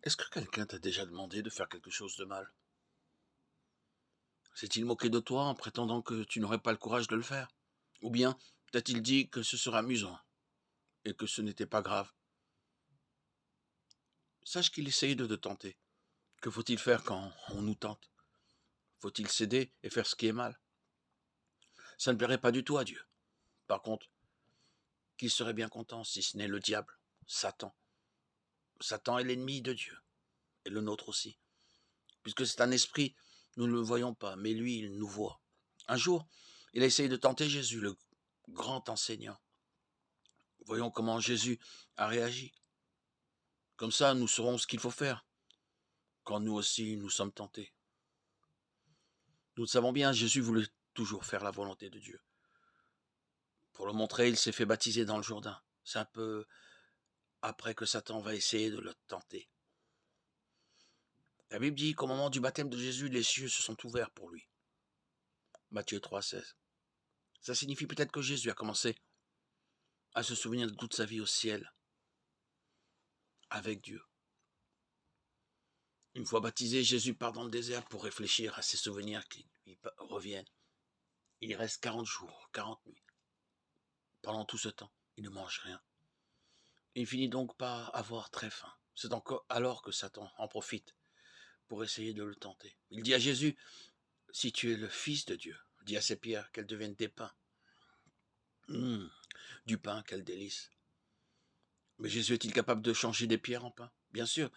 Est-ce que quelqu'un t'a déjà demandé de faire quelque chose de mal? S'est-il moqué de toi en prétendant que tu n'aurais pas le courage de le faire? Ou bien t'a-t-il dit que ce serait amusant et que ce n'était pas grave? Sache qu'il essayait de te tenter. Que faut-il faire quand on nous tente? Faut-il céder et faire ce qui est mal? Ça ne plairait pas du tout à Dieu. Par contre, qu'il serait bien content si ce n'est le diable, Satan. Satan est l'ennemi de Dieu, et le nôtre aussi. Puisque c'est un esprit, nous ne le voyons pas, mais lui, il nous voit. Un jour, il a essayé de tenter Jésus, le grand enseignant. Voyons comment Jésus a réagi. Comme ça, nous saurons ce qu'il faut faire quand nous aussi nous sommes tentés. Nous le savons bien, Jésus voulait toujours faire la volonté de Dieu. Pour le montrer, il s'est fait baptiser dans le Jourdain. C'est un peu après que Satan va essayer de le tenter. La Bible dit qu'au moment du baptême de Jésus, les cieux se sont ouverts pour lui. Matthieu 3,16. Ça signifie peut-être que Jésus a commencé à se souvenir de toute sa vie au ciel, avec Dieu. Une fois baptisé, Jésus part dans le désert pour réfléchir à ses souvenirs qui lui reviennent. Il y reste 40 jours, 40 nuits. Pendant tout ce temps, il ne mange rien. Il finit donc par avoir très faim. C'est encore alors que Satan en profite pour essayer de le tenter. Il dit à Jésus, si tu es le Fils de Dieu, dis à ces pierres qu'elles deviennent des pains. Du pain, quel délice. Mais Jésus est-il capable de changer des pierres en pain? Bien sûr,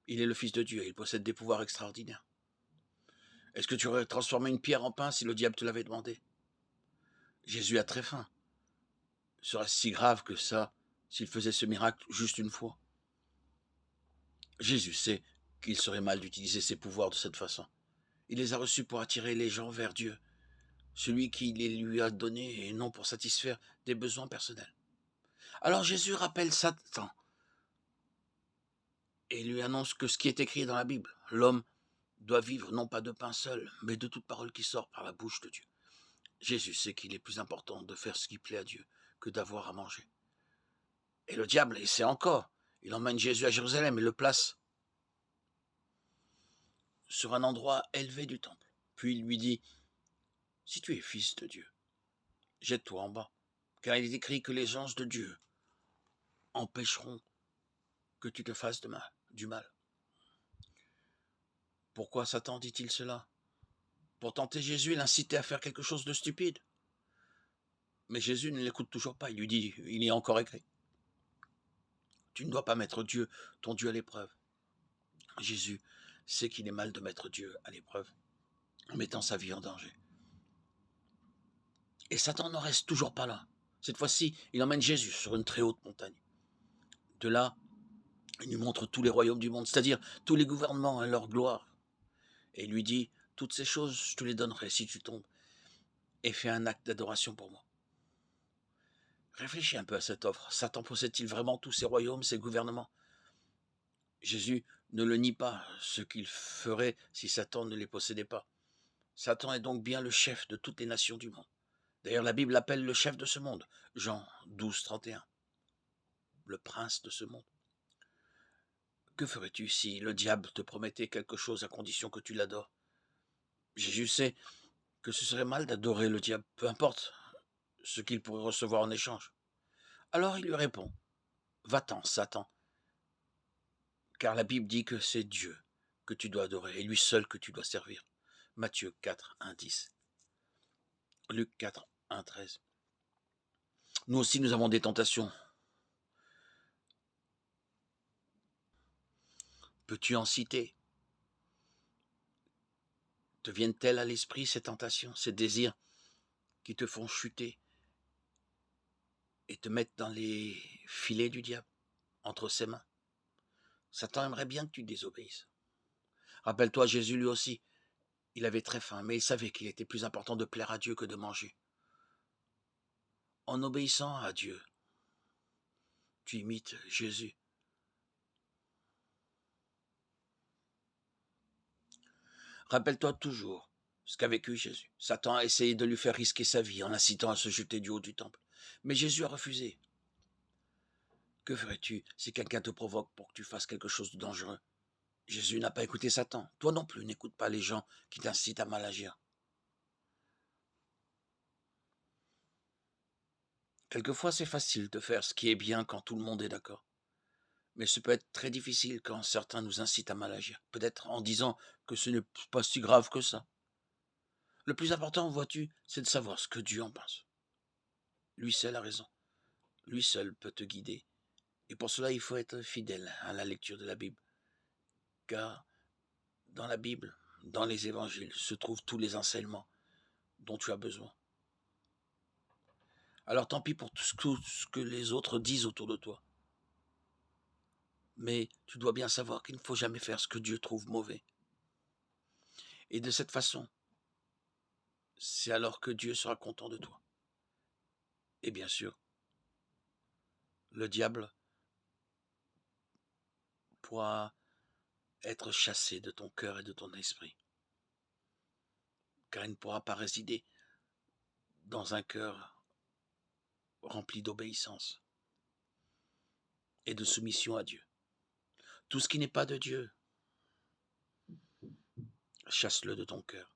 il est le Fils de Dieu et il possède des pouvoirs extraordinaires. Est-ce que tu aurais transformé une pierre en pain si le diable te l'avait demandé? Jésus a très faim. Serait-ce si grave que ça s'il faisait ce miracle juste une fois? Jésus sait qu'il serait mal d'utiliser ses pouvoirs de cette façon. Il les a reçus pour attirer les gens vers Dieu, celui qui les lui a donnés et non pour satisfaire des besoins personnels. Alors Jésus rappelle Satan et lui annonce que ce qui est écrit dans la Bible, l'homme doit vivre non pas de pain seul, mais de toute parole qui sort par la bouche de Dieu. Jésus sait qu'il est plus important de faire ce qui plaît à Dieu que d'avoir à manger. Et le diable essaie encore. Il emmène Jésus à Jérusalem et le place sur un endroit élevé du temple. Puis il lui dit, si tu es fils de Dieu, jette-toi en bas, car il est écrit que les anges de Dieu empêcheront que tu te fasses du mal. Pourquoi Satan dit-il cela? Pour tenter Jésus et l'inciter à faire quelque chose de stupide. Mais Jésus ne l'écoute toujours pas. Il lui dit, il est encore écrit. Tu ne dois pas mettre Dieu, ton Dieu à l'épreuve. Jésus sait qu'il est mal de mettre Dieu à l'épreuve, en mettant sa vie en danger. Et Satan n'en reste toujours pas là. Cette fois-ci, il emmène Jésus sur une très haute montagne. De là, il lui montre tous les royaumes du monde, c'est-à-dire tous les gouvernements et leur gloire. Et il lui dit, toutes ces choses, je te les donnerai si tu tombes et fais un acte d'adoration pour moi. Réfléchis un peu à cette offre. Satan possède-t-il vraiment tous ces royaumes, ces gouvernements? Jésus ne le nie pas, ce qu'il ferait si Satan ne les possédait pas. Satan est donc bien le chef de toutes les nations du monde. D'ailleurs, la Bible l'appelle le chef de ce monde. Jean 12, 31. Le prince de ce monde. Que ferais-tu si le diable te promettait quelque chose à condition que tu l'adores? Jésus sait que ce serait mal d'adorer le diable, peu importe ce qu'il pourrait recevoir en échange. Alors il lui répond, va-t'en, Satan, car la Bible dit que c'est Dieu que tu dois adorer et lui seul que tu dois servir. Matthieu 4, 1, 10. Luc 4, 1, 13. Nous aussi, nous avons des tentations. Peux-tu en citer? Te viennent-elles à l'esprit ces tentations, ces désirs qui te font chuter et te mettre dans les filets du diable, entre ses mains? Satan aimerait bien que tu désobéisses. Rappelle-toi, Jésus lui aussi, il avait très faim, mais il savait qu'il était plus important de plaire à Dieu que de manger. En obéissant à Dieu, tu imites Jésus. Rappelle-toi toujours ce qu'a vécu Jésus. Satan a essayé de lui faire risquer sa vie en l'incitant à se jeter du haut du temple. Mais Jésus a refusé. Que ferais-tu si quelqu'un te provoque pour que tu fasses quelque chose de dangereux? Jésus n'a pas écouté Satan. Toi non plus, n'écoute pas les gens qui t'incitent à mal agir. Quelquefois, c'est facile de faire ce qui est bien quand tout le monde est d'accord. Mais ce peut être très difficile quand certains nous incitent à mal agir. Peut-être en disant que ce n'est pas si grave que ça. Le plus important, vois-tu, c'est de savoir ce que Dieu en pense. Lui seul a raison. Lui seul peut te guider. Et pour cela, il faut être fidèle à la lecture de la Bible. Car dans la Bible, dans les évangiles, se trouvent tous les enseignements dont tu as besoin. Alors tant pis pour tout ce que les autres disent autour de toi. Mais tu dois bien savoir qu'il ne faut jamais faire ce que Dieu trouve mauvais. Et de cette façon, c'est alors que Dieu sera content de toi. Et bien sûr, le diable pourra être chassé de ton cœur et de ton esprit. Car il ne pourra pas résider dans un cœur rempli d'obéissance et de soumission à Dieu. Tout ce qui n'est pas de Dieu, chasse-le de ton cœur.